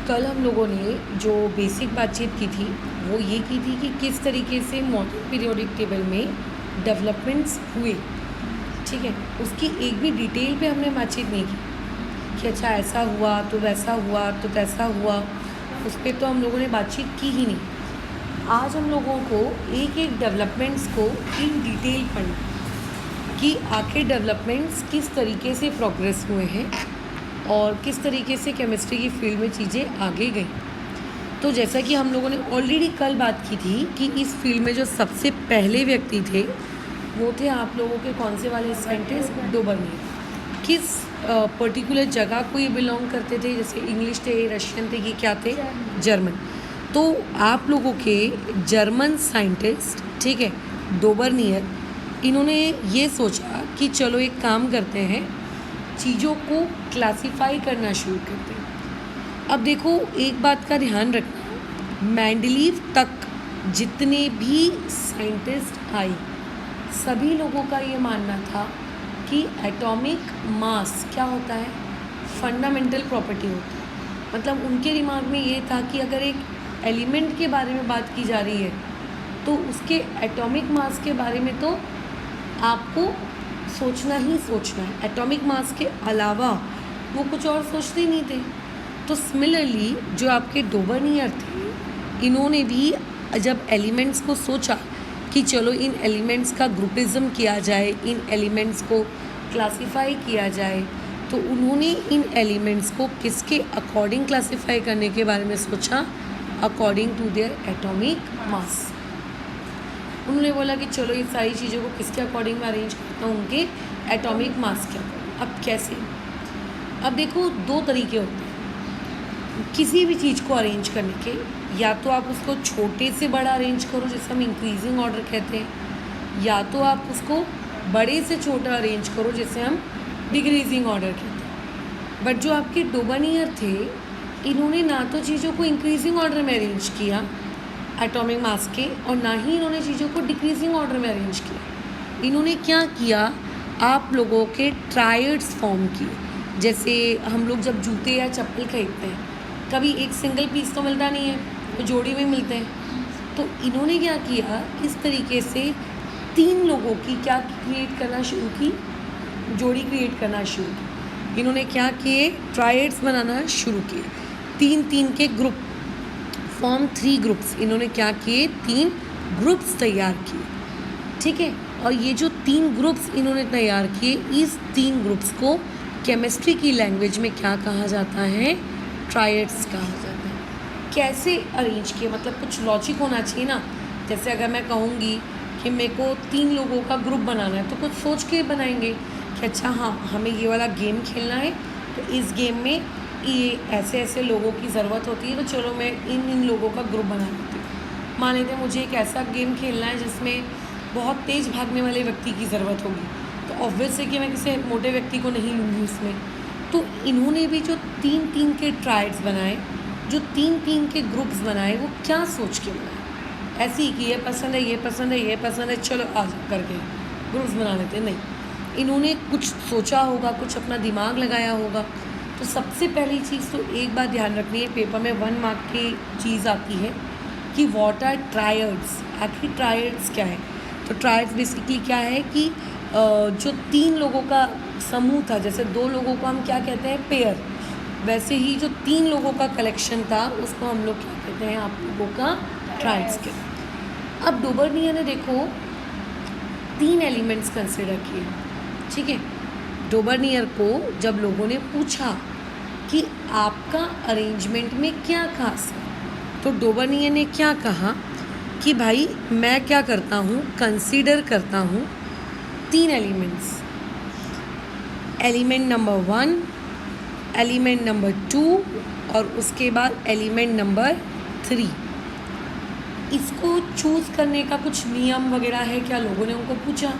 कल हम लोगों ने जो बेसिक बातचीत की थी वो ये की थी कि किस तरीके से मॉडर्न पीरियोडिक टेबल में डेवलपमेंट्स हुए। ठीक है, उसकी एक भी डिटेल पे हमने बातचीत नहीं की कि अच्छा ऐसा हुआ तो वैसा हुआ तो तैसा हुआ, उस पर तो हम लोगों ने बातचीत की ही नहीं। आज हम लोगों को एक एक डेवलपमेंट्स को इन डिटेल पढ़ना कि आखिर डेवलपमेंट्स किस तरीके से प्रोग्रेस हुए हैं और किस तरीके से केमिस्ट्री की फील्ड में चीज़ें आगे गई। तो जैसा कि हम लोगों ने ऑलरेडी कल बात की थी कि इस फील्ड में जो सबसे पहले व्यक्ति थे वो थे आप लोगों के कौन से वाले साइंटिस्ट, डोबर्नियर। किस पर्टिकुलर जगह को ये बिलोंग करते थे, जैसे इंग्लिश थे, रशियन थे, ये क्या थे, जर्मन। तो आप लोगों के जर्मन साइंटिस्ट, ठीक है, डोबर्नियर, इन्होंने ये सोचा कि चलो एक काम करते हैं, चीज़ों को क्लासिफाई करना शुरू करते हैं। अब देखो एक बात का ध्यान रखना, मेंडलीव तक जितने भी साइंटिस्ट आए सभी लोगों का ये मानना था कि एटॉमिक मास क्या होता है, फंडामेंटल प्रॉपर्टी होती है। मतलब उनके दिमाग में ये था कि अगर एक एलिमेंट के बारे में बात की जा रही है तो उसके एटॉमिक मास के बारे में तो आपको सोचना ही सोचना है, एटॉमिक मास के अलावा वो कुछ और सोचते ही नहीं थे। तो सिमिलरली जो आपके डोबर्नियर थे, इन्होंने भी जब एलिमेंट्स को सोचा कि चलो इन एलिमेंट्स का ग्रुपिज्म किया जाए, इन एलिमेंट्स को क्लासिफाई किया जाए, तो उन्होंने इन एलिमेंट्स को किसके अकॉर्डिंग क्लासिफाई करने के बारे में सोचा, according to their atomic mass. उन्होंने बोला कि चलो ये सारी चीज़ों को किसके अकॉर्डिंग में अरेंज करता हूँ, उनके एटॉमिक मास के अकॉर्डिंग। अब कैसे, अब देखो दो तरीके होते हैं किसी भी चीज़ को अरेंज करने के। या तो आप उसको छोटे से बड़ा अरेंज करो जिसे हम इंक्रीजिंग ऑर्डर कहते हैं, या तो आप उसको बड़े से छोटा अरेंज करो जिसे हम डिक्रीजिंग ऑर्डर कहते हैं। बट जो आपके डोबर्नियर थे, इन्होंने ना तो चीज़ों को इंक्रीजिंग ऑर्डर में अरेंज किया एटॉमिक मास के, और ना ही इन्होंने चीज़ों को डिक्रीजिंग ऑर्डर में अरेंज किया। इन्होंने क्या किया, आप लोगों के ट्रायड्स फॉर्म किए। जैसे हम लोग जब जूते या चप्पल खरीदते हैं, कभी एक सिंगल पीस तो मिलता नहीं है, तो जोड़ी में मिलते हैं। तो इन्होंने क्या किया, इस तरीके से तीन लोगों की क्या क्रिएट करना शुरू की, जोड़ी क्रिएट करना शुरू की। इन्होंने क्या किए, ट्रायड्स बनाना शुरू किए, तीन तीन के ग्रुप फॉर्म, 3 ग्रुप्स। इन्होंने क्या किए, 3 ग्रुप्स तैयार किए। ठीक है, और ये जो 3 ग्रुप्स इन्होंने तैयार किए, इस 3 ग्रुप्स को केमिस्ट्री की लैंग्वेज में क्या कहा जाता है, ट्रायड्स कहा जाता है। कैसे अरेंज किए, मतलब कुछ लॉजिक होना चाहिए ना। जैसे अगर मैं कहूँगी कि मेरे को 3 लोगों का ग्रुप बनाना है, तो कुछ सोच के बनाएंगे कि अच्छा हाँ हमें ये वाला गेम खेलना है, तो इस गेम में ये ऐसे ऐसे लोगों की ज़रूरत होती है, तो चलो मैं इन लोगों का ग्रुप बना लेती हूँ। मान लेते हैं मुझे एक ऐसा गेम खेलना है जिसमें बहुत तेज़ भागने वाले व्यक्ति की ज़रूरत होगी, तो ऑब्वियस है कि मैं किसी मोटे व्यक्ति को नहीं लूँगी उसमें। तो इन्होंने भी जो 3-3 के ट्रायड्स बनाए, जो 3-3 के ग्रुप्स बनाए, वो क्या सोच के बनाए, ऐसे ही कि ये पसंद है, ये पसंद है, ये पसंद है, चलो आज करके ग्रुप्स बना लेते हैं, नहीं। इन्होंने कुछ सोचा होगा, कुछ अपना दिमाग लगाया होगा। तो सबसे पहली चीज़ तो एक बात ध्यान रखनी है, पेपर में 1 मार्क की चीज़ आती है कि व्हाट आर ट्रायड्स। आखिर ट्रायड्स क्या है, तो ट्रायड्स बेसिकली क्या है कि जो 3 लोगों का समूह था, जैसे 2 लोगों को हम क्या कहते हैं, पेयर, वैसे ही जो 3 लोगों का कलेक्शन था उसको हम लोग क्या कहते हैं, आप लोगों का ट्रायड्स के। अब डोबर्नियर ने देखो 3 एलिमेंट्स कंसिडर किए। ठीक है, डोबर्नियर को जब लोगों ने पूछा कि आपका अरेंजमेंट में क्या खास है, तो डोबर्नियर ने क्या कहा कि भाई मैं क्या करता हूँ, कंसीडर करता हूँ 3 elements, element number 1, element number 2 और उसके बाद एलिमेंट नंबर 3। इसको चूज़ करने का कुछ नियम वगैरह है क्या, लोगों ने उनको पूछा।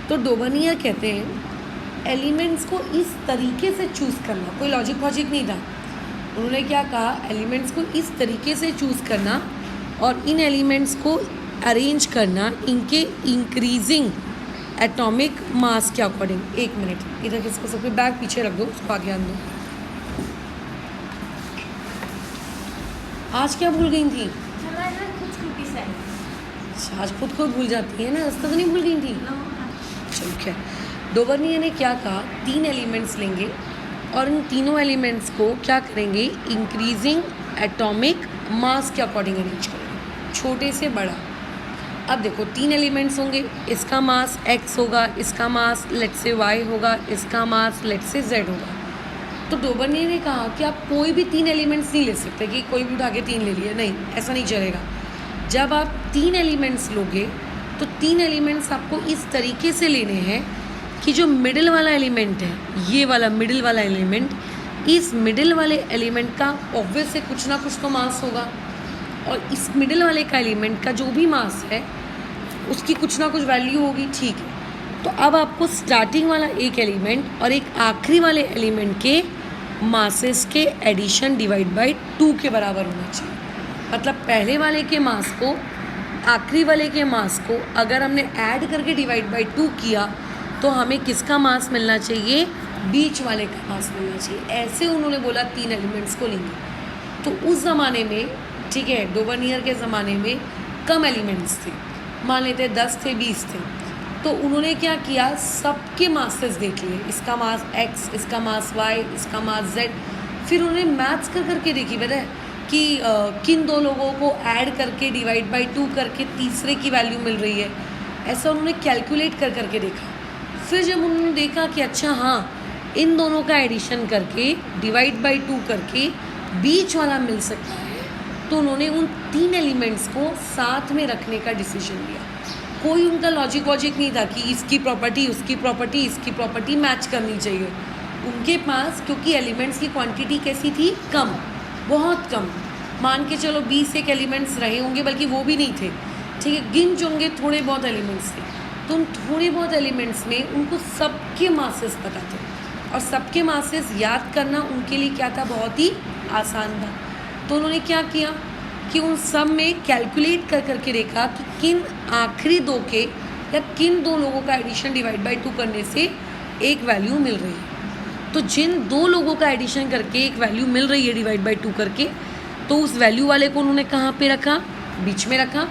तो डोबर्नियर कहते हैं एलिमेंट्स को इस तरीके से चूज़ करना, कोई लॉजिक वॉजिक नहीं था। उन्होंने क्या कहा, एलिमेंट्स को इस तरीके से चूज़ करना और इन एलिमेंट्स को अरेंज करना इनके इंक्रीजिंग एटॉमिक मास के अकॉर्डिंग। 1 मिनट, इधर किसको सबके बैग पीछे रख दो, उसको आगे आन दो। आज क्या भूल गई थी? हमारा खुद स्कूटी से अच्छा, आज खुद भूल जाती है ना, रास्ता तो नहीं भूल गई थी? चलो खैर, डोबर्नियर ने क्या कहा, 3 एलिमेंट्स लेंगे और इन तीनों एलिमेंट्स को क्या करेंगे, इंक्रीजिंग एटॉमिक मास के अकॉर्डिंग अरेंज करेंगे, छोटे से बड़ा। अब देखो 3 एलिमेंट्स होंगे, इसका मास x होगा, इसका मास लेट से y होगा, इसका मास लेट से z होगा। तो डोबर्नियर ने कहा कि आप कोई भी 3 एलिमेंट्स नहीं ले सकते कि कोई भी उठा के 3 ले लिए, नहीं, ऐसा नहीं चलेगा। जब आप 3 एलिमेंट्स लोगे तो 3 एलिमेंट्स आपको इस तरीके से लेने हैं कि जो मिडिल वाला एलिमेंट है, ये वाला मिडिल वाला एलिमेंट, इस मिडिल वाले एलिमेंट का ऑब्वियस है कुछ ना कुछ तो मास होगा, और इस मिडिल वाले का एलिमेंट का जो भी मास है उसकी कुछ ना कुछ वैल्यू होगी, ठीक है। तो अब आपको स्टार्टिंग वाला एक एलिमेंट और एक आखिरी वाले एलिमेंट के मासेस के एडिशन डिवाइड बाय 2 के बराबर होना चाहिए। मतलब पहले वाले के मास को आखिरी वाले के मास को अगर हमने ऐड करके डिवाइड बाय 2 किया तो हमें किसका मास मिलना चाहिए, बीच वाले का मास मिलना चाहिए। ऐसे उन्होंने बोला 3 एलिमेंट्स को लेंगे। तो उस ज़माने में, ठीक है, डोबर्नियर के ज़माने में कम एलिमेंट्स थे, मान लेते 10 थे 20 थे। तो उन्होंने क्या किया, सबके मासेस देख लिए, इसका मास x, इसका मास y, इसका मास z। फिर उन्होंने मैथ्स कर करके देखी, पता है कि किन 2 लोगों को ऐड करके डिवाइड बाय 2 करके तीसरे की वैल्यू मिल रही है। ऐसा उन्होंने कैलकुलेट कर करके देखा। फिर जब उन्होंने देखा कि अच्छा हाँ, इन दोनों का एडिशन करके डिवाइड बाय 2 करके बीच वाला मिल सकता है, तो उन्होंने उन 3 एलिमेंट्स को साथ में रखने का डिसीजन लिया। कोई उनका लॉजिक नहीं था कि इसकी प्रॉपर्टी, उसकी प्रॉपर्टी, इसकी प्रॉपर्टी मैच करनी चाहिए। उनके पास क्योंकि एलिमेंट्स की क्वांटिटी कैसी थी, कम, बहुत कम, मान के चलो 20 एक एलिमेंट्स रहे होंगे, बल्कि वो भी नहीं थे, ठीक है, गिन जोंगे थोड़े बहुत एलिमेंट्स थे। तो उन थोड़े बहुत एलिमेंट्स में उनको सबके मासेस पता थे, और सबके मासेस याद करना उनके लिए क्या था, बहुत ही आसान था। तो उन्होंने क्या किया कि उन सब में कैलकुलेट कर करके देखा कि किन आखिरी 2 के या किन 2 लोगों का एडिशन डिवाइड बाय 2 करने से एक वैल्यू मिल रही है। तो जिन 2 लोगों का एडिशन करके एक वैल्यू मिल रही है डिवाइड बाय 2 करके, तो उस वैल्यू वाले को उन्होंने कहाँ पे रखा, बीच में रखा,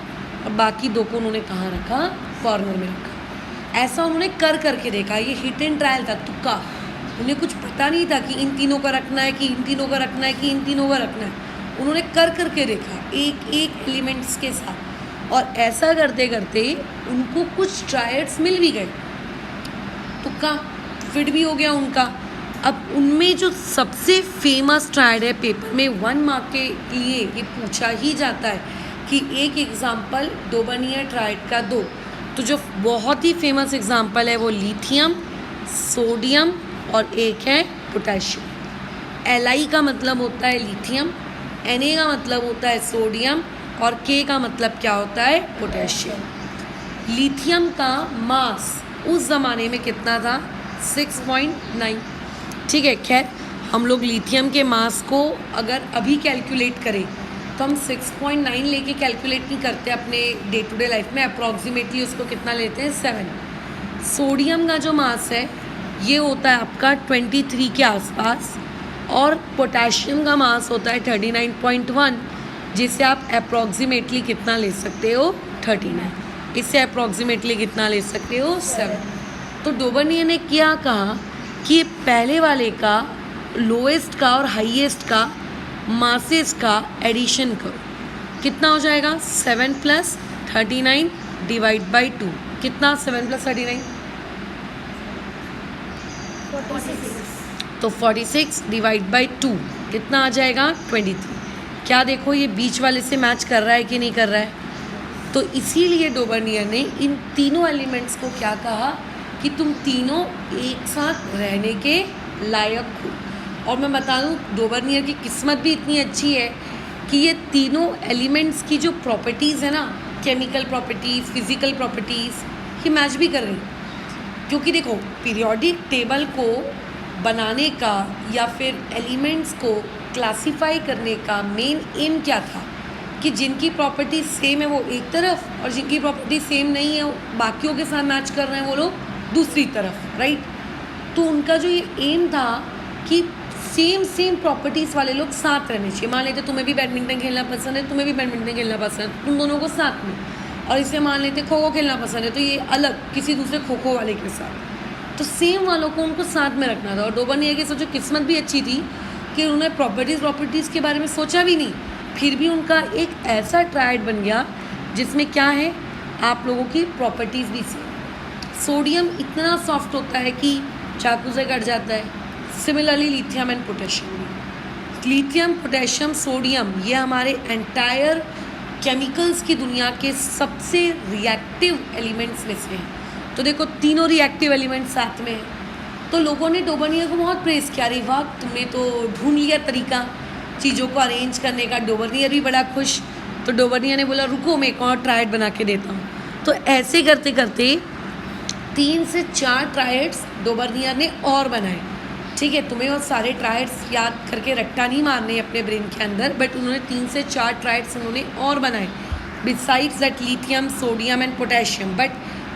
और बाकी 2 को उन्होंने कहाँ रखा, कॉर्नर में रखा। ऐसा उन्होंने कर करके देखा। ये हिट एंड ट्रायल था, तुक्का। उन्हें कुछ पता नहीं था कि इन तीनों का रखना है, कि इन तीनों का रखना है, कि इन तीनों का रखना है। उन्होंने कर करके देखा एक एक एलिमेंट्स के साथ, और ऐसा करते करते उनको कुछ ट्रायड्स मिल भी गए, तुक्का फिट भी हो गया उनका। अब उनमें जो सबसे फेमस ट्रायड है, पेपर में 1 मार्क के लिए ये पूछा ही जाता है कि एक एग्जाम्पल डोबर्नियर ट्रायड का दो। तो जो बहुत ही फेमस एग्जाम्पल है वो लिथियम, सोडियम और एक है पोटेशियम। Li का मतलब होता है लिथियम, Na का मतलब होता है सोडियम, और K का मतलब क्या होता है, पोटेशियम। लिथियम का मास उस ज़माने में कितना था, 6.9, ठीक है। खैर, हम लोग लिथियम के मास को अगर अभी कैलकुलेट करें तो हम 6.9 लेके कैलकुलेट नहीं करते अपने डे टू डे लाइफ में, अप्रॉक्सीमेटली उसको कितना लेते हैं, 7। सोडियम का जो मास है ये होता है आपका 23 के आसपास, और पोटेशियम का मास होता है 39.1, जिसे आप अप्रॉक्सीमेटली कितना ले सकते हो, 39। इससे अप्रॉक्सीमेटली कितना ले सकते हो, 7। तो डोबर्नियर ने क्या कहा कि पहले वाले का लोएस्ट का और हाईएस्ट का मासेस का एडिशन करो, कितना हो जाएगा, 7 + 39 डिवाइड बाई 2। कितना, 7 + 39, 46। तो 46 डिवाइड बाई 2 कितना आ जाएगा, 23। क्या देखो ये बीच वाले से मैच कर रहा है कि नहीं कर रहा है। तो इसीलिए डोबर्नियर ने इन तीनों एलिमेंट्स को क्या कहा कि तुम तीनों एक साथ रहने के लायक हो। और मैं बता दूँ, डोबर्नियर की किस्मत भी इतनी अच्छी है कि ये तीनों एलिमेंट्स की जो प्रॉपर्टीज़ है ना, केमिकल प्रॉपर्टीज़, फिज़िकल प्रॉपर्टीज़, ये मैच भी कर रही। क्योंकि देखो, पीरियोडिक टेबल को बनाने का या फिर एलिमेंट्स को क्लासिफाई करने का मेन एम क्या था कि जिनकी प्रॉपर्टी सेम है वो एक तरफ, और जिनकी प्रॉपर्टी सेम नहीं है बाकियों के साथ मैच कर रहे हैं वो लोग दूसरी तरफ, राइट। तो उनका जो ये एम था कि सेम प्रॉपर्टीज़ वाले लोग साथ रहने चाहिए। मान लेते तुम्हें भी बैडमिंटन खेलना पसंद है, तुम्हें भी बैडमिंटन खेलना पसंद है, तुम दोनों को साथ में। और इसे मान लेते खो खो खेलना पसंद है, तो ये अलग किसी दूसरे खो खो वाले के साथ। तो सेम वालों को उनको साथ में रखना था। और डोबरनियर की सोचो किस्मत भी अच्छी थी कि उन्होंने प्रॉपर्टीज़ के बारे में सोचा भी नहीं, फिर भी उनका एक ऐसा ट्रायड बन गया जिसमें क्या है, आप लोगों की प्रॉपर्टीज़ भी सेम। सोडियम इतना सॉफ्ट होता है कि चाकू से कट जाता है। सिमिलरली लिथियम एंड पोटेशियम भी, लिथियम पोटेशियम सोडियम ये हमारे एंटायर केमिकल्स की दुनिया के सबसे रिएक्टिव एलिमेंट्स में से हैं। तो देखो तीनों रिएक्टिव एलिमेंट्स साथ में हैं। तो लोगों ने डोबरनियर को बहुत प्रेज़ किया, अरे वाह तुमने तो ढूंढ लिया तरीका चीज़ों को अरेंज करने का। डोबरनियर भी बड़ा खुश। तो डोबरनियर ने बोला रुको मैं एक और ट्रायड बना के देता हूँ। तो ऐसे करते करते 3 से 4 ट्रायड्स डोबरनियर ने और बनाए। ठीक है, तुम्हें वो सारे ट्रायड्स याद करके रट्टा नहीं मारने अपने ब्रेन के अंदर, बट उन्होंने 3 से 4 ट्रायड्स उन्होंने और बनाए besides that lithium sodium and potassium. But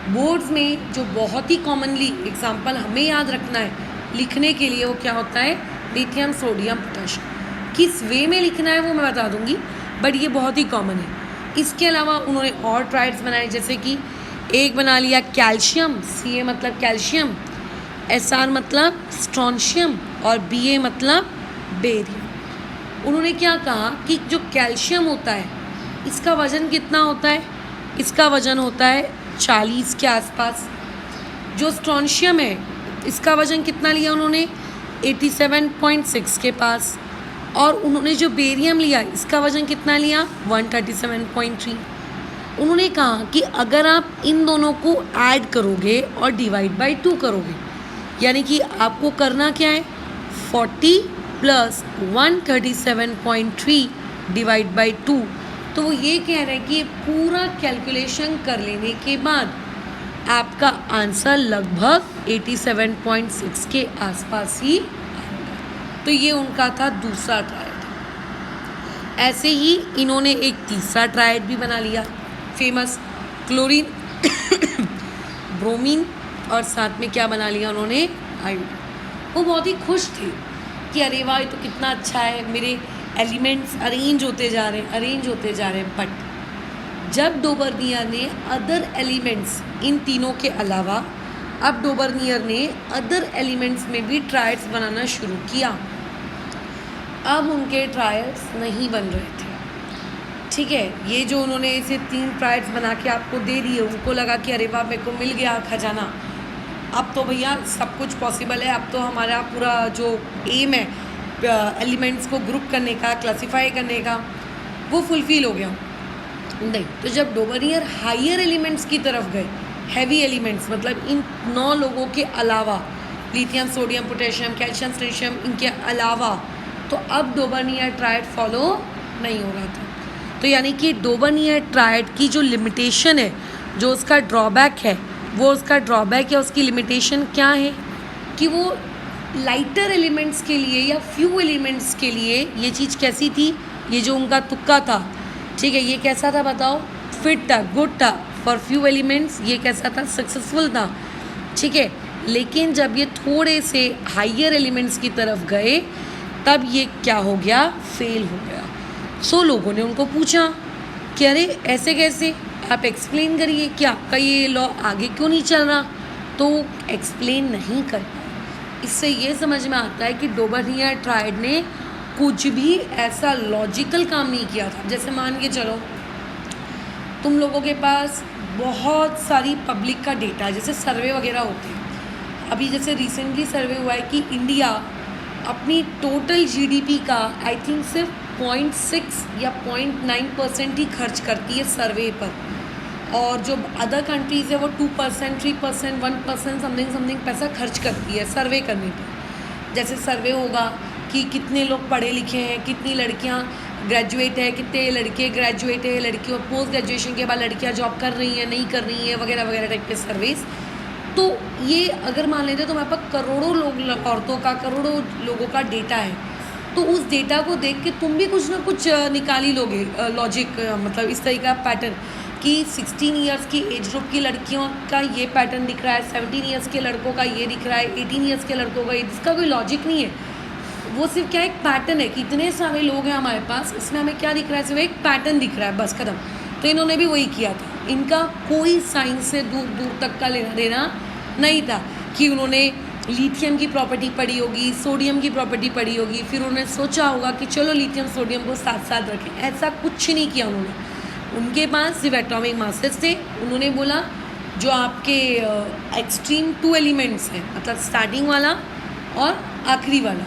boards में जो बहुत ही कॉमनली एग्जाम्पल हमें याद रखना है लिखने के लिए वो क्या होता है, लिथियम सोडियम पोटेशियम। किस वे में लिखना है वो मैं बता दूंगी, बट ये बहुत ही कॉमन है। इसके अलावा उन्होंने और ट्रायड्स बनाए, जैसे कि एक बना लिया कैल्शियम, Ca मतलब कैल्शियम, Sr मतलब स्ट्रॉन्शियम और Ba मतलब बेरियम। उन्होंने क्या कहा कि जो कैल्शियम होता है इसका वज़न कितना होता है, इसका वज़न होता है 40 के आसपास। जो स्ट्रॉन्शियम है इसका वज़न कितना लिया उन्होंने, 87.6 के पास। और उन्होंने जो बेरियम लिया इसका वज़न कितना लिया, 137.3। उन्होंने कहा कि अगर आप इन दोनों को ऐड करोगे और डिवाइड बाय 2 करोगे, यानी कि आपको करना क्या है, 40 प्लस 137.3 डिवाइड बाय 2। तो वो ये कह रहे हैं कि ये पूरा कैलकुलेशन कर लेने के बाद आपका आंसर लगभग 87.6 के आसपास ही आएगा। तो ये उनका था दूसरा ट्रायड। ऐसे ही इन्होंने एक तीसरा ट्रायड भी बना लिया, फेमस क्लोरीन ब्रोमीन और साथ में क्या बना लिया उन्होंने, आयोडीन। वो बहुत ही खुश थे कि अरे वाह ये तो कितना अच्छा है, मेरे एलिमेंट्स अरेंज होते जा रहे हैं। बट जब डोबरनियर ने अदर एलिमेंट्स इन तीनों के अलावा अब डोबरनियर ने अदर एलिमेंट्स में भी ट्रायड्स बनाना शुरू किया, अब उनके ट्रायड्स नहीं बन रहे थे। ठीक है, ये जो उन्होंने इसे 3 ट्रायड्स बना के आपको दे दिए, उनको लगा कि अरे वाह मेरे को मिल गया खजाना, अब तो भैया सब कुछ पॉसिबल है, अब तो हमारा पूरा जो एम है एलिमेंट्स को ग्रुप करने का, क्लासिफाई करने का, वो फुलफिल हो गया। नहीं, तो जब डोबरनियर हायर एलिमेंट्स की तरफ गए, हैवी एलिमेंट्स मतलब इन 9 लोगों के अलावा, लिथियम सोडियम पोटेशियम कैल्शियम स्ट्रेशियम, इनके अलावा, तो अब डोबरनियर ट्रायड फॉलो नहीं हो रहा था। तो यानी कि डोबरनियर ट्रायड की जो लिमिटेशन है, जो उसका ड्रॉबैक है, वो उसका ड्रॉबैक या उसकी लिमिटेशन क्या है कि वो लाइटर एलिमेंट्स के लिए या फ्यू एलिमेंट्स के लिए ये चीज़ कैसी थी, ये जो उनका तुक्का था, ठीक है, ये कैसा था बताओ, फिट था, गुड था। फॉर फ्यू एलिमेंट्स ये कैसा था, सक्सेसफुल था। ठीक है, लेकिन जब ये थोड़े से हायर एलिमेंट्स की तरफ गए तब ये क्या हो गया, फेल हो गया। सो लोगों ने उनको पूछा कि अरे ऐसे कैसे, आप एक्सप्लेन करिए कि आपका ये लॉ आगे क्यों नहीं चल रहा। तो एक्सप्लेन नहीं कर पाए। इससे ये समझ में आता है कि डोबरनियर ट्रायड ने कुछ भी ऐसा लॉजिकल काम नहीं किया था। जैसे मान के चलो तुम लोगों के पास बहुत सारी पब्लिक का डेटा, जैसे सर्वे वगैरह होते हैं। अभी जैसे रिसेंटली सर्वे हुआ है कि इंडिया अपनी टोटल जीडीपी का आई थिंक सिर्फ 0.6 या 0.9% ही खर्च करती है सर्वे पर, और जो अदर कंट्रीज़ है वो 2%, 3%, 1% समथिंग पैसा खर्च करती है सर्वे करने पर। जैसे सर्वे होगा कि कितने लोग पढ़े लिखे हैं, कितनी लड़कियां ग्रेजुएट है, कितने लड़के ग्रेजुएट है, लड़कियों पोस्ट ग्रेजुएशन के बाद लड़कियां जॉब कर रही हैं नहीं कर रही हैं, वगैरह वगैरह टाइप के सर्वेस। तो ये अगर मान लेते तो हमारे पास करोड़ों लोग, औरतों का, करोड़ों लोगों का डेटा है। तो उस डेटा को देख के तुम भी कुछ ना कुछ निकाल ही लोगे लॉजिक, मतलब इस तरीके का पैटर्न कि 16 ईयर्स की एज ग्रुप की लड़कियों का ये पैटर्न दिख रहा है, 17 ईयर्स के लड़कों का ये दिख रहा है, 18 ईयर्स के लड़कों का ये, इसका कोई लॉजिक नहीं है। वो सिर्फ क्या एक पैटर्न है कि इतने सारे लोग हैं हमारे पास, इसमें हमें क्या दिख रहा है, सिर्फ एक पैटर्न दिख रहा है, बस खत्म। तो इन्होंने भी वही किया था, इनका कोई साइंस से दूर दूर तक का लेना देना नहीं था कि उन्होंने लिथियम की प्रॉपर्टी पढ़ी होगी, सोडियम की प्रॉपर्टी पढ़ी होगी, फिर उन्होंने सोचा होगा कि चलो लिथियम सोडियम को साथ साथ रखें। ऐसा कुछ नहीं किया उन्होंने। उनके पास सिर्फ एटॉमिक मासेस थे। उन्होंने बोला जो आपके एक्सट्रीम 2 एलिमेंट्स हैं, मतलब स्टार्टिंग वाला और आखिरी वाला,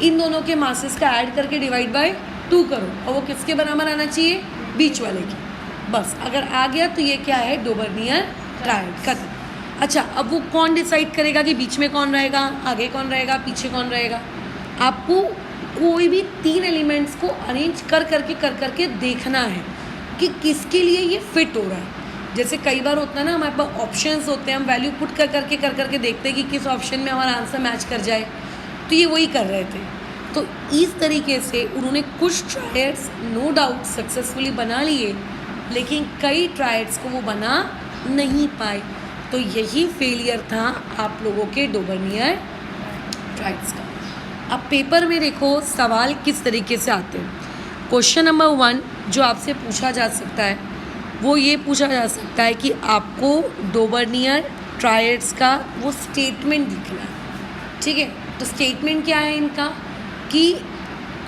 इन दोनों के मासेस का ऐड करके डिवाइड बाय 2 करो और वो किसके बराबर आना चाहिए, बीच वाले के। बस अगर आ गया तो ये क्या है, डोबर्नियर ट्रायड, खत्म। अच्छा, अब वो कौन डिसाइड करेगा कि बीच में कौन रहेगा, आगे कौन रहेगा, पीछे कौन रहेगा? आपको कोई भी 3 एलिमेंट्स को अरेंज कर करके देखना है कि किसके लिए ये फिट हो रहा है। जैसे कई बार होता है ना, हमारे पास ऑप्शंस होते हैं, हम वैल्यू पुट कर करके देखते हैं कि किस ऑप्शन में हमारा आंसर मैच कर जाए। तो ये वही कर रहे थे। तो इस तरीके से उन्होंने कुछ ट्रायड्स नो डाउट सक्सेसफुली बना लिए, लेकिन कई ट्रायड्स को वो बना नहीं पाए। तो यही फेलियर था आप लोगों के डोबर्नियर ट्रायड्स का। अब पेपर में देखो सवाल किस तरीके से आते हैं। क्वेश्चन नंबर 1 जो आपसे पूछा जा सकता है वो ये पूछा जा सकता है कि आपको डोबर्नियर ट्रायड्स का वो स्टेटमेंट लिखना है, ठीक है। तो स्टेटमेंट क्या है इनका कि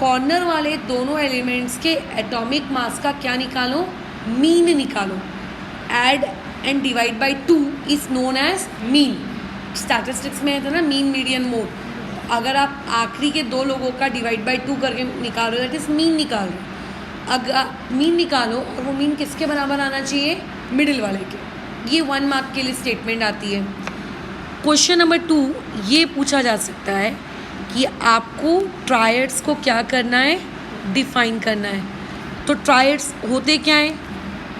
कॉर्नर वाले दोनों एलिमेंट्स के एटॉमिक मास का क्या निकालो, मीन निकालो। Add and divide by 2 is known as mean. Statistics में है ना मीन, मीडियन, मोड। अगर आप आखिरी के 2 लोगों का डिवाइड बाय 2 करके निकालो, दैट इज मीन निकाल रहे हो। अगर मीन निकालो और वो मीन किसके बराबर आना चाहिए, मिडिल वाले के। ये 1 मार्क के लिए स्टेटमेंट आती है। क्वेश्चन नंबर 2 ये पूछा जा सकता है कि आपको ट्रायड्स को क्या करना है, डिफाइन करना है। तो ट्रायड्स होते क्या हैं,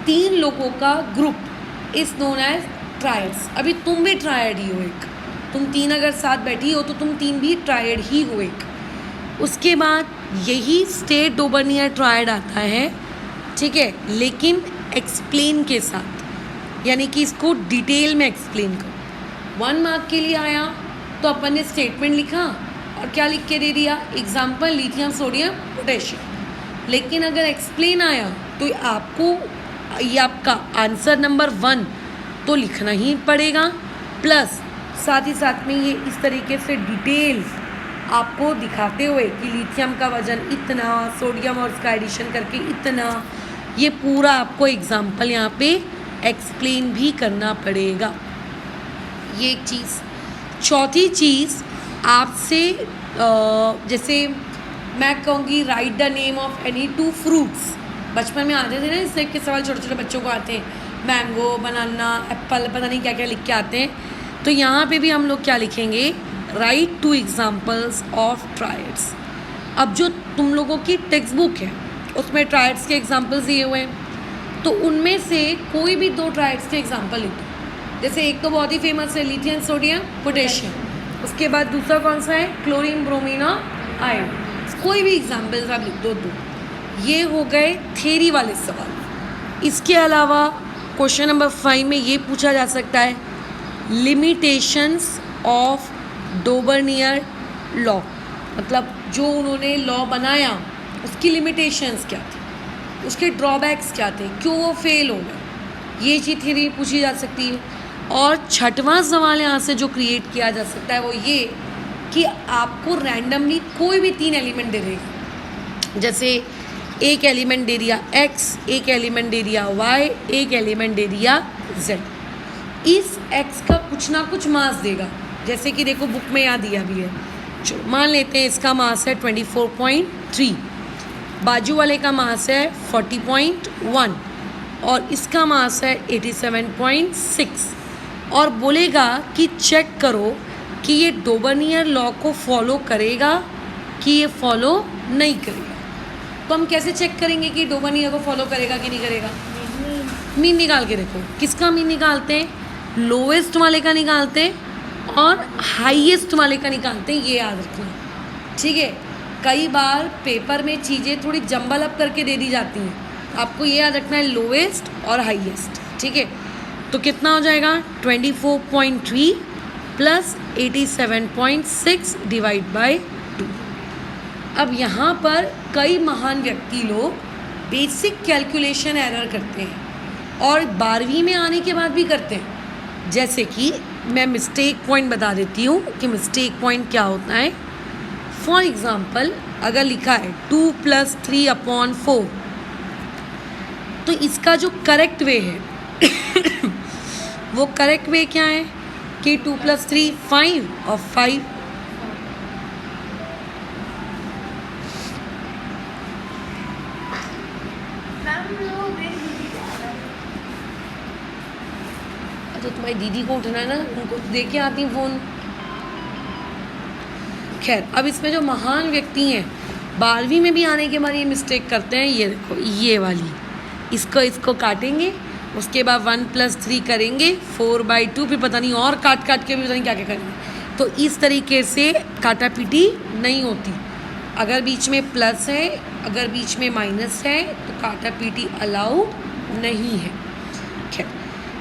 3 लोगों का group is known as triads. अभी तुम भी ट्रायड ही हो एक, तुम 3 अगर साथ बैठी हो तो तुम 3 भी ट्रायड ही हो एक। उसके बाद यही स्टेट डोबर्नियर ट्रायड आता है, ठीक है, लेकिन एक्सप्लेन के साथ, यानी कि इसको डिटेल में एक्सप्लेन करो। 1 मार्क के लिए आया तो अपन ने स्टेटमेंट लिखा और क्या लिख के दे दिया, एग्जाम्पल लिथियम सोडियम पोटेशियम। लेकिन अगर एक्सप्लेन आया तो आपको ये आपका आंसर नंबर 1 तो लिखना ही पड़ेगा, प्लस साथ ही साथ में ये इस तरीके से डिटेल आपको दिखाते हुए कि लिथियम का वजन इतना, सोडियम और उसका एडिशन करके इतना, ये पूरा आपको एग्जाम्पल यहाँ पे एक्सप्लेन भी करना पड़ेगा। ये एक चीज़। चौथी चीज़ आपसे जैसे मैं कहूँगी right the name of any 2 fruits. बचपन में आते थे ना इस टाइप के सवाल, छोटे छोटे बच्चों को आते हैं, मैंगो, बनाना, एप्पल, पता नहीं क्या क्या लिख के आते हैं। तो यहाँ पे भी हम लोग क्या लिखेंगे, राइट 2 एग्जाम्पल्स ऑफ ट्रायड्स। अब जो तुम लोगों की टेक्स्ट बुक है उसमें ट्रायड्स के एग्जाम्पल्स दिए हुए हैं, तो उनमें से कोई भी 2 ट्रायड्स के एग्जाम्पल लिख दो। जैसे एक तो बहुत ही फेमस है लिथियम सोडियम पोटेशियम, उसके बाद दूसरा कौन सा है, क्लोरीन ब्रोमीन और आयरन। कोई भी एग्जाम्पल्स आप लिख दो 2। ये हो गए थ्योरी वाले सवाल। इसके अलावा क्वेश्चन नंबर 5 में ये पूछा जा सकता है लिमिटेशंस ऑफ डोबर्नियर लॉ, मतलब जो उन्होंने लॉ बनाया उसकी लिमिटेशंस क्या थी, उसके ड्रॉबैक्स क्या थे, क्यों वो फेल हो गए, ये चीज़ थ्योरी पूछी जा सकती है। और 6वां सवाल यहाँ से जो क्रिएट किया जा सकता है वो ये कि आपको रैंडमली कोई भी 3 एलिमेंट दे देगा। जैसे एक एलिमेंट दे दिया x, एक एलिमेंट दे दिया y, एक एलिमेंट दे दिया z। इस x का कुछ ना कुछ मास देगा, जैसे कि देखो बुक में यहाँ दिया भी है। चलो मान लेते हैं इसका मास है 24.3, बाजू वाले का मास है 40.1 और इसका मास है 87.6। और बोलेगा कि चेक करो कि ये डोबर्नियर लॉ को फॉलो करेगा कि ये फॉलो नहीं करेगा। तो हम कैसे चेक करेंगे कि डोबर्नियर को फॉलो करेगा कि नहीं करेगा, मीन निकाल के देखो। किसका मीन निकालते हैं, लोवेस्ट वाले का निकालते हैं और हाईएस्ट वाले का निकालते हैं, ये याद रखना, ठीक है। कई बार पेपर में चीज़ें थोड़ी जंबल अप करके दे दी जाती हैं, आपको ये याद रखना है लोवेस्ट और हाईएस्ट, ठीक है। तो कितना हो जाएगा 24.3 प्लस 87.6 डिवाइड बाय 2। अब यहाँ पर कई महान व्यक्ति लोग बेसिक कैलकुलेशन एरर करते हैं और 12वीं में आने के बाद भी करते हैं। जैसे कि मैं मिस्टेक पॉइंट बता देती हूँ कि मिस्टेक पॉइंट क्या होता है। फॉर एग्ज़ाम्पल अगर लिखा है 2 + 3/4, तो इसका जो करेक्ट वे है वो करेक्ट वे क्या है कि 2 + 3 5 और 5 मैम वो मेरी दीदी जा रहा है। तो तुम्हारी दीदी को उठना है ना, उनको दे के आती फ़ोन। खैर, अब इसमें जो महान व्यक्ति हैं 12वीं में भी आने के बाद ये मिस्टेक करते हैं। ये देखो, ये वाली, इसको काटेंगे, उसके बाद 1 + 3 करेंगे 4/2, फिर पता नहीं और काट के भी पता नहीं क्या क्या करेंगे। तो इस तरीके से काटा पीटी नहीं होती। अगर बीच में प्लस है, अगर बीच में माइनस है, तो काटा पीटी अलाउ नहीं है। खैर,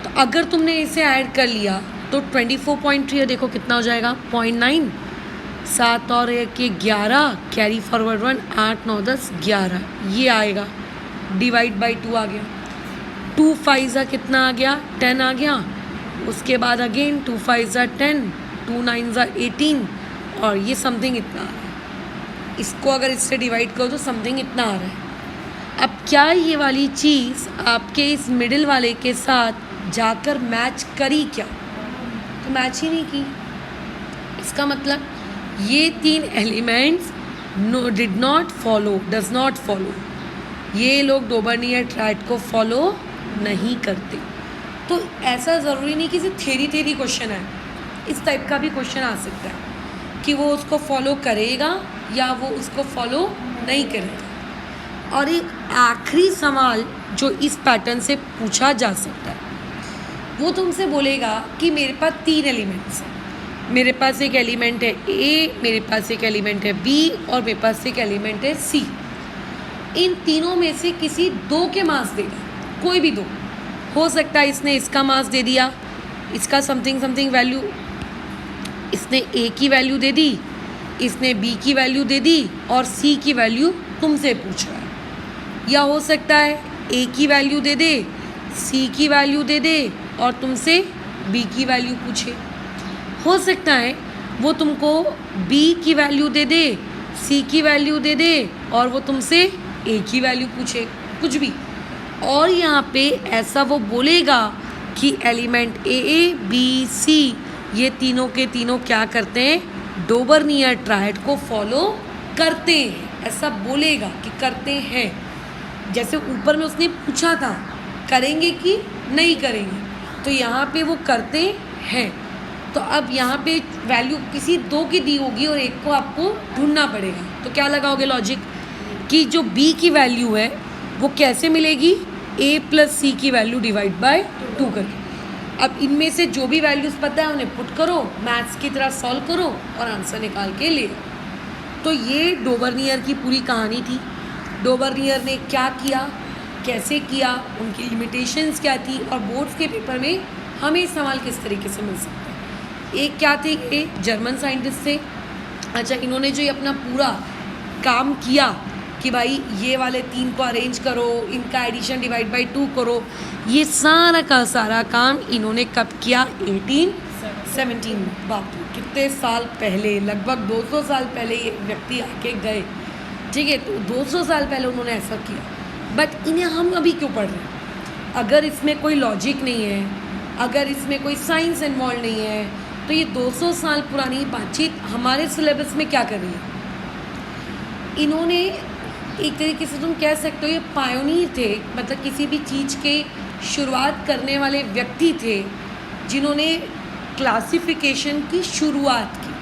तो अगर तुमने इसे ऐड कर लिया तो 24.3 देखो कितना हो जाएगा, 0.9, 7 और 1 के 11, कैरी फॉरवर्ड 1, 8 9 10 11, ये आएगा। डिवाइड बाई 2 आ गया। 2 5 कितना आ गया, 10 आ गया। उसके बाद अगेन 2 5 10, 2 9 18, और ये समथिंग इतना आ रहा है। इसको अगर इससे डिवाइड करो तो समथिंग इतना आ रहा है। अब क्या ये वाली चीज़ आपके इस मिडिल वाले के साथ जाकर मैच करी क्या? तो मैच ही नहीं की। इसका मतलब ये 3 elements did not follow, does not follow. ये लोग डोबर्नियर ट्रायड को फॉलो नहीं करते। तो ऐसा ज़रूरी नहीं कि सिर्फ थेरी क्वेश्चन है, इस टाइप का भी क्वेश्चन आ सकता है कि वो उसको फॉलो करेगा या वो उसको फॉलो नहीं करेगा। और एक आखिरी सवाल जो इस पैटर्न से पूछा जा सकता है, वो तुमसे बोलेगा कि मेरे पास 3 एलिमेंट्स हैं। मेरे पास एक एलिमेंट है ए, मेरे पास एक एलिमेंट है बी, और मेरे पास एक एलिमेंट है सी। इन तीनों में से किसी 2 के मास देगा, कोई भी 2 हो सकता है। इसने इसका मास दे दिया, इसका समथिंग वैल्यू, इसने ए की वैल्यू दे दी, इसने बी की वैल्यू दे दी, और सी की वैल्यू तुमसे पूछ रहा है। या हो सकता है ए की वैल्यू दे दे, सी की वैल्यू दे दे, और तुमसे बी की वैल्यू पूछे। हो सकता है वो तुमको बी की वैल्यू दे दे, सी की वैल्यू दे दे, और वो तुमसे ए की वैल्यू पूछे, कुछ भी। और यहाँ पे ऐसा वो बोलेगा कि एलिमेंट ए बी सी ये तीनों के तीनों क्या करते हैं, डोबर्नियर ट्रायड को फॉलो करते हैं। ऐसा बोलेगा कि करते हैं। जैसे ऊपर में उसने पूछा था करेंगे कि नहीं करेंगे, तो यहाँ पे वो करते हैं। तो अब यहाँ पे वैल्यू किसी 2 की दी होगी और एक को आपको ढूंढना पड़ेगा। तो क्या लगाओगे लॉजिक कि जो b की वैल्यू है वो कैसे मिलेगी, a + c की वैल्यू डिवाइड बाय 2 करके। अब इनमें से जो भी वैल्यूज़ पता है उन्हें पुट करो, मैथ्स की तरह सॉल्व करो और आंसर निकाल के ले। तो ये डोबर्नियर की पूरी कहानी थी। डोबर्नियर ने क्या किया, कैसे किया, उनकी लिमिटेशंस क्या थी, और बोर्ड्स के पेपर में हमें सवाल किस तरीके से मिल सकता है। एक क्या थे, ये जर्मन साइंटिस्ट थे। अच्छा, इन्होंने जो ये अपना पूरा काम किया कि भाई ये वाले 3 को अरेंज करो, इनका एडिशन डिवाइड बाई 2 करो, ये सारा का सारा काम इन्होंने कब किया, 1817 में। बाप रे, कितने साल पहले, लगभग 200 साल पहले ये व्यक्ति आके गए। ठीक है, तो 200 साल पहले उन्होंने ऐसा किया। बट इन्हें हम अभी क्यों पढ़ रहे हैं? अगर इसमें कोई लॉजिक नहीं है, अगर इसमें कोई साइंस इन्वॉल्व नहीं है, तो ये 200 साल पुरानी बातचीत हमारे सिलेबस में क्या कर रही है? इन्होंने एक तरीके से तुम कह सकते हो ये पायोनियर थे, मतलब किसी भी चीज़ के शुरुआत करने वाले व्यक्ति थे जिन्होंने क्लासिफिकेशन की शुरुआत की।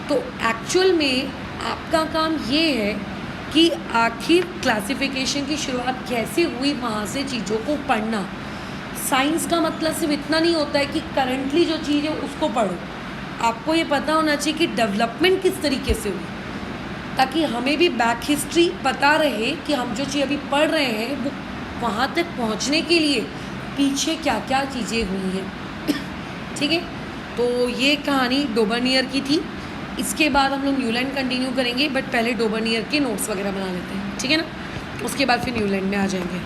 तो एक्चुअल में आपका काम ये है कि आखिर क्लासिफिकेशन की शुरुआत कैसे हुई, वहाँ से चीज़ों को पढ़ना। साइंस का मतलब सिर्फ इतना नहीं होता है कि करंटली जो चीज़ है उसको पढ़ो। आपको ये पता होना चाहिए कि डेवलपमेंट किस तरीके से हुई, ताकि हमें भी बैक हिस्ट्री पता रहे कि हम जो चीज़ अभी पढ़ रहे हैं वो वहाँ तक पहुँचने के लिए पीछे क्या क्या चीज़ें हुई हैं। ठीक है, तो ये कहानी डोबर्नियर की थी। इसके बाद हम लोग न्यूलैंड कंटिन्यू करेंगे, बट पहले डोबर्नियर के नोट्स वगैरह बना लेते हैं, ठीक है ना। उसके बाद फिर न्यूलैंड में आ जाएंगे।